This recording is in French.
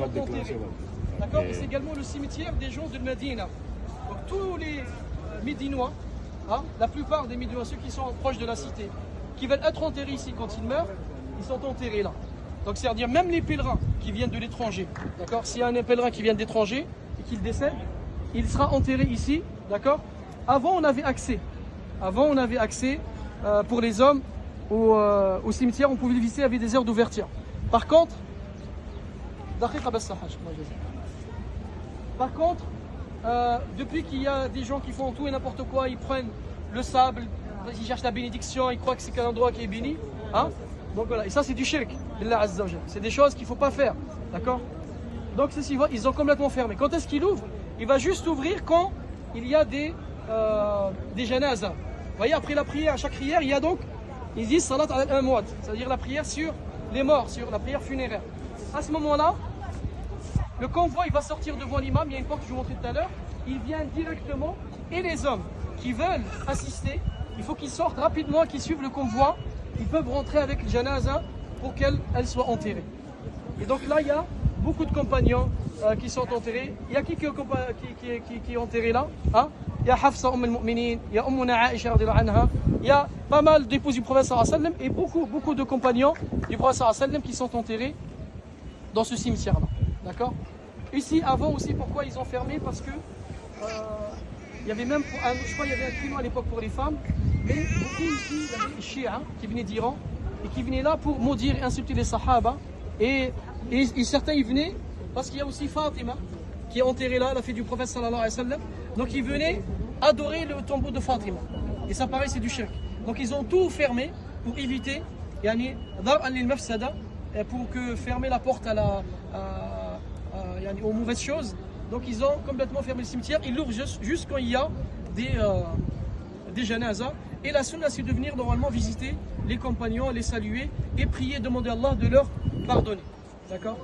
sont enterrés. D'accord. Et c'est également le cimetière des gens de Médine. Donc tous les Médinois, hein, la plupart des Médinois, ceux qui sont proches de la cité, qui veulent être enterrés ici quand ils meurent, ils sont enterrés là. Donc c'est-à-dire même les pèlerins qui viennent de l'étranger, d'accord. S'il y a un pèlerin qui vient d'étranger et qu'il décède, il sera enterré ici, d'accord. Avant on avait accès pour les hommes au cimetière, on pouvait le visiter avec des heures d'ouverture. Par contre, depuis qu'il y a des gens qui font tout et n'importe quoi, ils prennent le sable, ils cherchent la bénédiction, ils croient que c'est qu'un endroit qui est béni. Hein? Donc voilà, et ça c'est du shirk, c'est des choses qu'il ne faut pas faire. D'accord? Donc ceci, ils ont complètement fermé. Quand est-ce qu'il ouvre? Il va juste ouvrir quand il y a des janazas. Vous voyez, après la prière, à chaque prière, il y a donc, ils disent salat al-amwat, c'est-à-dire la prière sur les morts, sur la prière funéraire. À ce moment-là, le convoi il va sortir devant l'imam, il y a une porte que je vous montrais tout à l'heure, il vient directement, et les hommes qui veulent assister, il faut qu'ils sortent rapidement, qu'ils suivent le convoi, ils peuvent rentrer avec le janaza pour qu'elle soit enterrée. Et donc là, il y a beaucoup de compagnons qui sont enterrés. Il y a qui est enterré là, hein? Il y a Hafsa al-Mu'minin, il y a Ummuna Aisha radhiyallahu anha, il y a pas mal d'épouses du prophète sallallahu alayhi wa sallam et beaucoup de compagnons du prophète sallallahu alayhi wa sallam qui sont enterrés dans ce cimetière-là. D'accord? Ici, avant aussi, pourquoi ils ont fermé? Parce que il y avait même, je crois qu'il y avait un créneau à l'époque pour les femmes, mais beaucoup ici, il y avait des chiites qui venaient d'Iran et qui venaient là pour maudire et insulter les sahaba. Et certains y venaient parce qu'il y a aussi Fatima qui est enterrée là, la fille du prophète sallallahu alayhi wa sallam. Donc ils venaient adorer le tombeau de Fatima. Et ça pareil, c'est du shirk. Donc ils ont tout fermé pour éviter, pour fermer la porte aux mauvaises choses. Donc ils ont complètement fermé le cimetière. Ils l'ouvrent juste quand il y a des janazas. Et la sunna, c'est de venir normalement visiter les compagnons, les saluer et prier, demander à Allah de leur pardonner. D'accord?